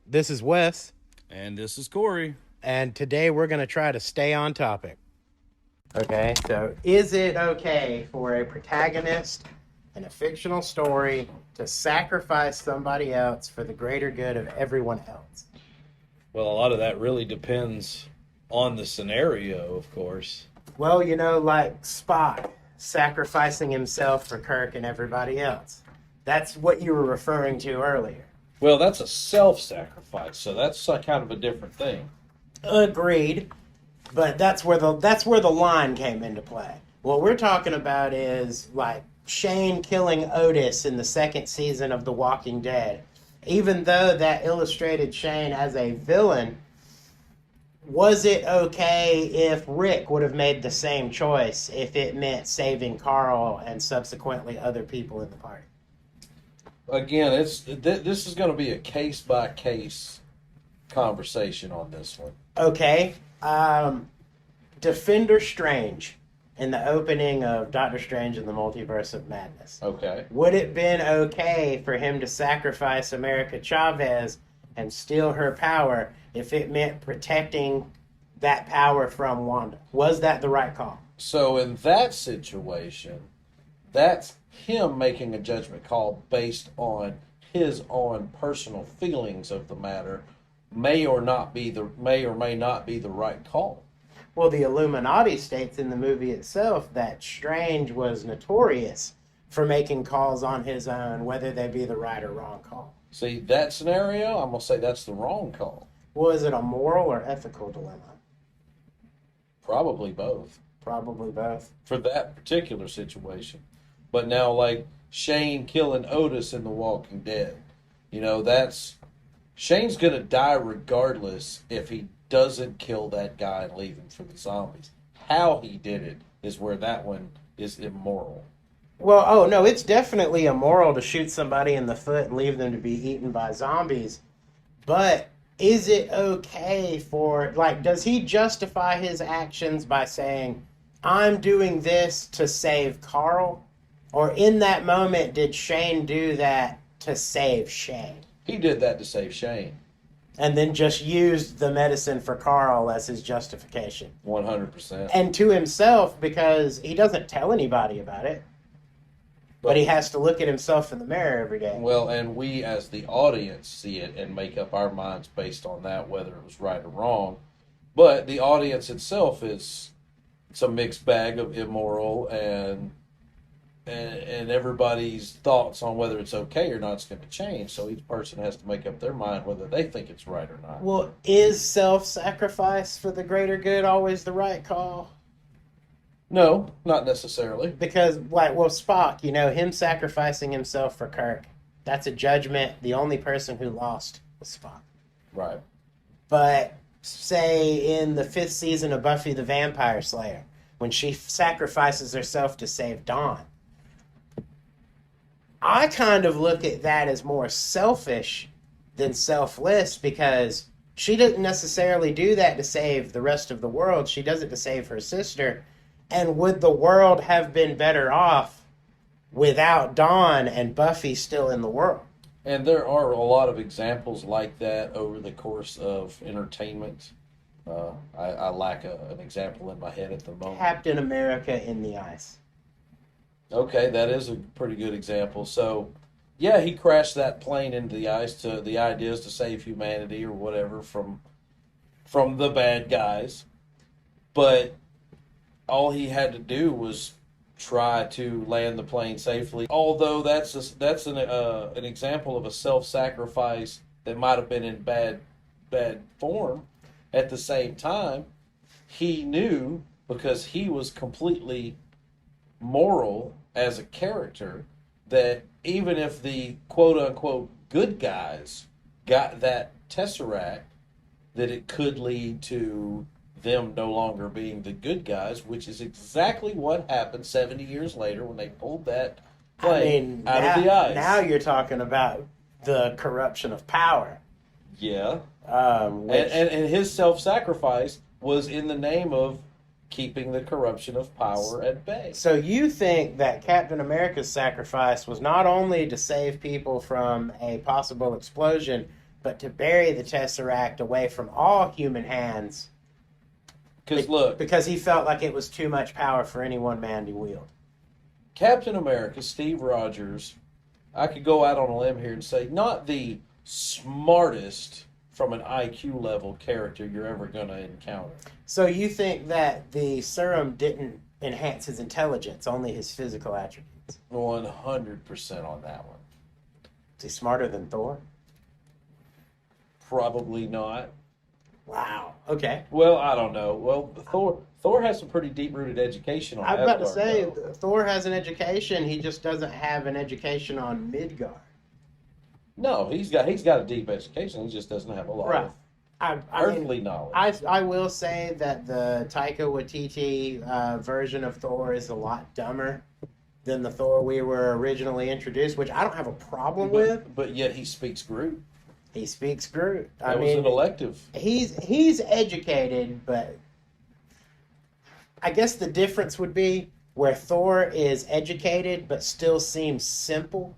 This is Wes, And this is Corey. and today we're going to try to stay on topic. Okay, so is it okay for a protagonist in a fictional story to sacrifice somebody else for the greater good of everyone else? Well, a lot of that really depends on the scenario, of course. Well, like Spock sacrificing himself for Kirk and everybody else. That's what you were referring to earlier. Well, that's a self-sacrifice, so that's kind of a different thing. Agreed. But that's where the line came into play. What we're talking about is like Shane killing Otis in the second season of The Walking Dead. Even though that illustrated Shane as a villain, was it okay if Rick would have made the same choice if it meant saving Carl and subsequently other people in the party? Again, this is going to be a case-by-case conversation on this one. Okay. Defender Strange in the opening of Doctor Strange in the Multiverse of Madness. Okay. Would it been okay for him to sacrifice America Chavez and steal her power if it meant protecting that power from Wanda? Was that the right call? So in that situation, that's him making a judgment call based on his own personal feelings of the matter. May or may not be the right call. Well, the Illuminati states in the movie itself that Strange was notorious for making calls on his own, whether they be the right or wrong call. See, that scenario, I'm going to say that's the wrong call. Was it a moral or ethical dilemma? Probably both Probably both. for that particular situation. But now, like Shane killing Otis in The Walking Dead, that's Shane's going to die regardless if he doesn't kill that guy and leave him for the zombies. How he did it is where that one is immoral. Well, oh no, it's definitely immoral to shoot somebody in the foot and leave them to be eaten by zombies. But is it okay does he justify his actions by saying, I'm doing this to save Carl? Or in that moment, did Shane do that to save Shane? He did that to save Shane. And then just used the medicine for Carl as his justification. 100%. And to himself, because he doesn't tell anybody about it. But he has to look at himself in the mirror every day. Well, and we as the audience see it and make up our minds based on that, whether it was right or wrong. But the audience itself it's a mixed bag of immoral and everybody's thoughts on whether it's okay or not is going to change. So each person has to make up their mind whether they think it's right or not. Well, is self-sacrifice for the greater good always the right call? No, not necessarily. Because, Spock, him sacrificing himself for Kirk, that's a judgment. The only person who lost was Spock. Right. But, say, in the 5th season of Buffy the Vampire Slayer, when she sacrifices herself to save Dawn, I kind of look at that as more selfish than selfless, because she doesn't necessarily do that to save the rest of the world. She does it to save her sister. And would the world have been better off without Dawn and Buffy still in the world? And there are a lot of examples like that over the course of entertainment. I lack an example in my head at the moment. Captain America in the ice. Okay, that is a pretty good example. So, yeah, he crashed that plane into the ice. The idea is to save humanity or whatever from the bad guys. But all he had to do was try to land the plane safely. Although that's an example of a self-sacrifice that might have been in bad form. At the same time, he knew, because he was completely moral as a character, that even if the quote-unquote good guys got that Tesseract, that it could lead to them no longer being the good guys, which is exactly what happened 70 years later when they pulled that plane out of the ice. Now you're talking about the corruption of power. Yeah. Which, and his self-sacrifice was in the name of keeping the corruption of power at bay. So you think that Captain America's sacrifice was not only to save people from a possible explosion, but to bury the Tesseract away from all human hands. Because he felt like it was too much power for any one man to wield. Captain America, Steve Rogers, I could go out on a limb here and say, not the smartest from an IQ level character you're ever going to encounter. So you think that the serum didn't enhance his intelligence, only his physical attributes? 100% on that one. Is he smarter than Thor? Probably not. Wow. Okay. Well, I don't know. Well, Thor has some pretty deep-rooted education on I was about to Asgard, say, though. Thor has an education. He just doesn't have an education on Midgard. No, he's got a deep education. He just doesn't have a lot of earthly knowledge. I will say that the Taika Waititi version of Thor is a lot dumber than the Thor we were originally introduced, which I don't have a problem with. But yet he speaks Groot. He speaks Groot. That was an elective. He's educated, but I guess the difference would be where Thor is educated but still seems simple.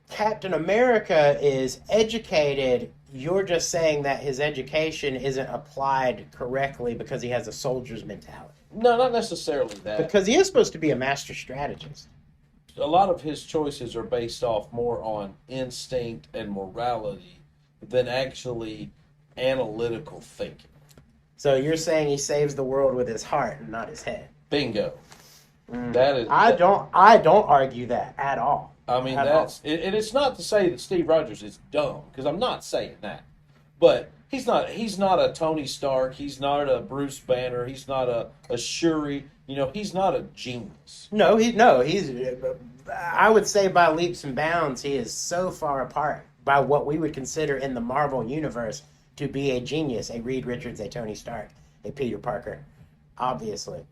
Captain America is educated. You're just saying that his education isn't applied correctly because he has a soldier's mentality. No, not necessarily that. Because he is supposed to be a master strategist. A lot of his choices are based off more on instinct and morality than actually analytical thinking. So you're saying he saves the world with his heart and not his head. Bingo. I don't argue that at all. I mean, it's not to say that Steve Rogers is dumb, because I'm not saying that. But he's not a Tony Stark, he's not a Bruce Banner, he's not a Shuri, he's not a genius. I would say by leaps and bounds, he is so far apart by what we would consider in the Marvel universe to be a genius, a Reed Richards, a Tony Stark, a Peter Parker, obviously.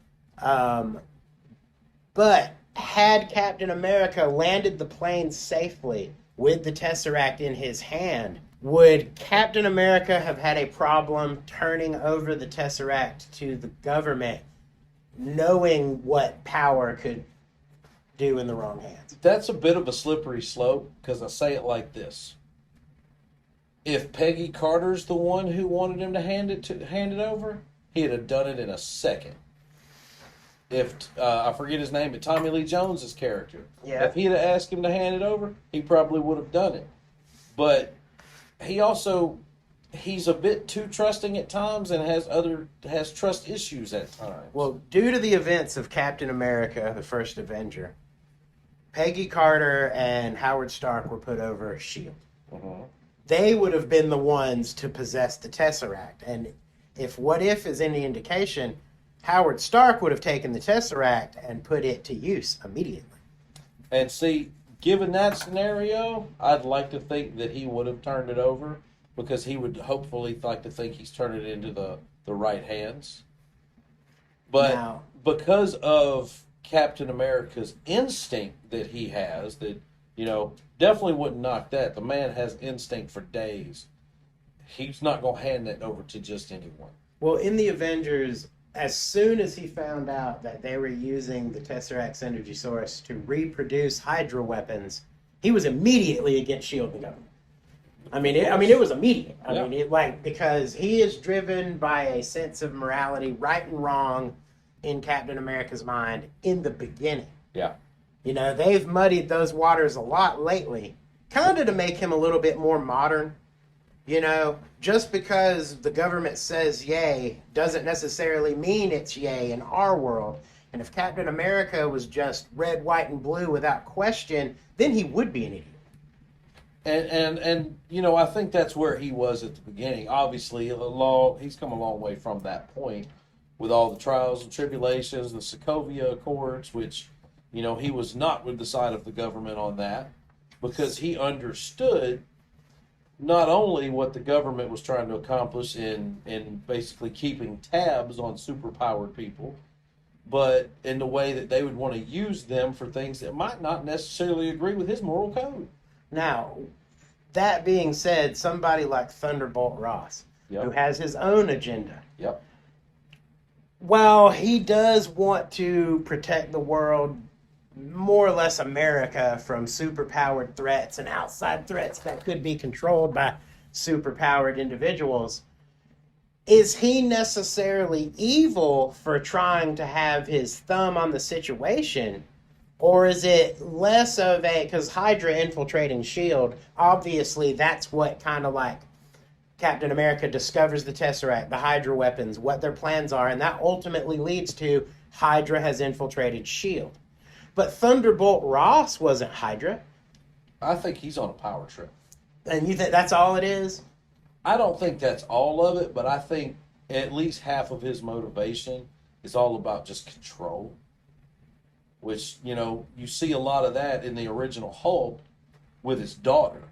But had Captain America landed the plane safely with the Tesseract in his hand, would Captain America have had a problem turning over the Tesseract to the government, knowing what power could do in the wrong hands? That's a bit of a slippery slope, because I say it like this. If Peggy Carter's the one who wanted him to hand it over, he'd have done it in a second. If I forget his name, but Tommy Lee Jones's character, if he'd have asked him to hand it over, he probably would have done it. But he's a bit too trusting at times and has trust issues at times. Well, due to the events of Captain America, the First Avenger, Peggy Carter and Howard Stark were put over S.H.I.E.L.D. Uh-huh. They would have been the ones to possess the Tesseract. And if What If is any indication, Howard Stark would have taken the Tesseract and put it to use immediately. And see, given that scenario, I'd like to think that he would have turned it over, because he would hopefully like to think he's turned it into the right hands. But because of Captain America's instinct that he has, that, definitely wouldn't knock that. The man has instinct for days. He's not going to hand that over to just anyone. Well, in the Avengers, as soon as he found out that they were using the Tesseract's energy source to reproduce Hydra weapons, he was immediately against S.H.I.E.L.D. and the government. It was immediate. Because he is driven by a sense of morality, right and wrong, in Captain America's mind in the beginning. Yeah. They've muddied those waters a lot lately, kind of to make him a little bit more modern. Just because the government says yay doesn't necessarily mean it's yay in our world. And if Captain America was just red, white, and blue without question, then he would be an idiot. And I think that's where he was at the beginning. Obviously, he's come a long way from that point with all the trials and tribulations, the Sokovia Accords, which, he was not with the side of the government on that, because he understood not only what the government was trying to accomplish in basically keeping tabs on superpowered people, but in the way that they would want to use them for things that might not necessarily agree with his moral code. Now, that being said, somebody like Thunderbolt Ross, who has his own agenda. Yep. While he does want to protect the world more or less America from superpowered threats and outside threats that could be controlled by superpowered individuals. Is he necessarily evil for trying to have his thumb on the situation? Or is it less of a, because Hydra infiltrating S.H.I.E.L.D., obviously that's what kind of like Captain America discovers the Tesseract, the Hydra weapons, what their plans are, and that ultimately leads to Hydra has infiltrated S.H.I.E.L.D. But Thunderbolt Ross wasn't Hydra. I think he's on a power trip. And you think that's all it is? I don't think that's all of it, but I think at least half of his motivation is all about just control. Which, you see a lot of that in the original Hulk with his daughter.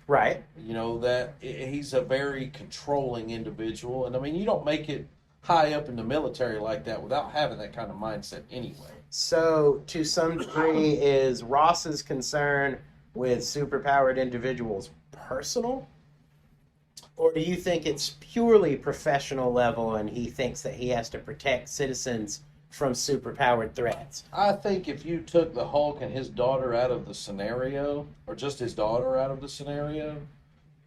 Right. That he's a very controlling individual. And, I mean, you don't make it high up in the military like that without having that kind of mindset anyway. So, to some degree, is Ross's concern with superpowered individuals personal? Or do you think it's purely professional level and he thinks that he has to protect citizens from superpowered threats? I think if you took the Hulk and his daughter out of the scenario, or just his daughter out of the scenario,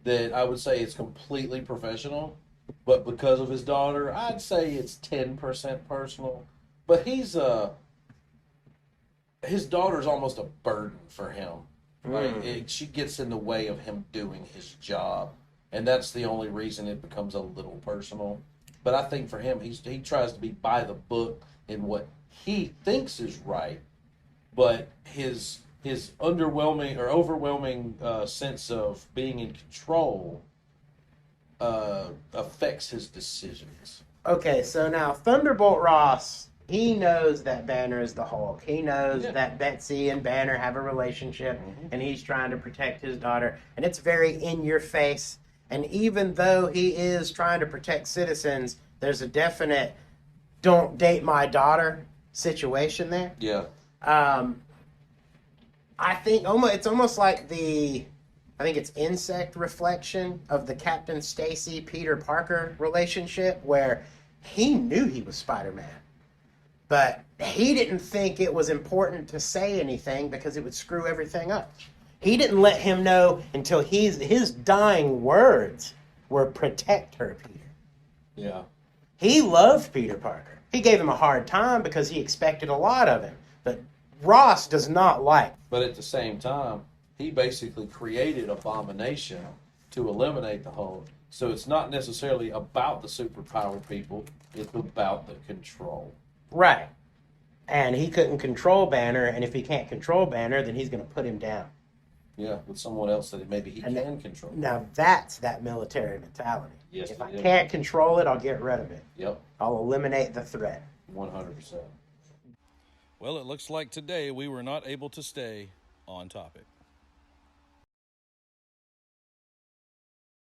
that I would say it's completely professional. But because of his daughter, I'd say it's 10% personal. But his daughter's almost a burden for him. Right? She gets in the way of him doing his job. And that's the only reason it becomes a little personal. But I think for him, he tries to be by the book in what he thinks is right. But his overwhelming sense of being in control affects his decisions. Okay, so now Thunderbolt Ross, he knows that Banner is the Hulk. He knows that Betsy and Banner have a relationship, and he's trying to protect his daughter. And it's very in your face. And even though he is trying to protect citizens, there's a definite don't date my daughter situation there. Yeah. I think it's almost like I think it's insect reflection of the Captain Stacy Peter Parker relationship where he knew he was Spider-Man, but he didn't think it was important to say anything because it would screw everything up. He didn't let him know until his dying words were protect her, Peter. Yeah. He loved Peter Parker. He gave him a hard time because he expected a lot of him. But Ross does not like. But at the same time, he basically created Abomination to eliminate the Hulk. So it's not necessarily about the superpowered people. It's about the control. Right. And he couldn't control Banner, and if he can't control Banner, then he's going to put him down. Yeah, with someone else that maybe he can control. Now that's that military mentality. Yes, if I can't control it, I'll get rid of it. Yep. I'll eliminate the threat. 100%. Well, it looks like today we were not able to stay on topic.